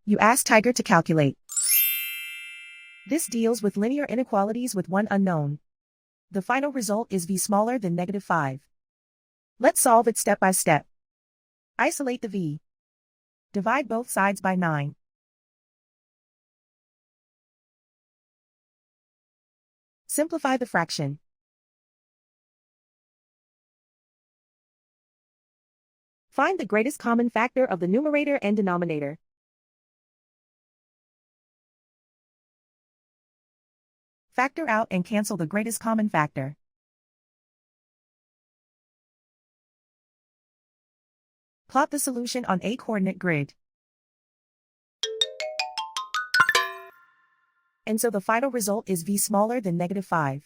You ask Tiger to calculate. This deals with linear inequalities with one unknown. The final result is v smaller than -5. Let's solve it step by step. Isolate the v. Divide both sides by 9. Simplify the fraction. Find the greatest common factor of the numerator and denominator. Factor out and cancel the greatest common factor. Plot the solution on a coordinate grid. And so the final result is v smaller than -5.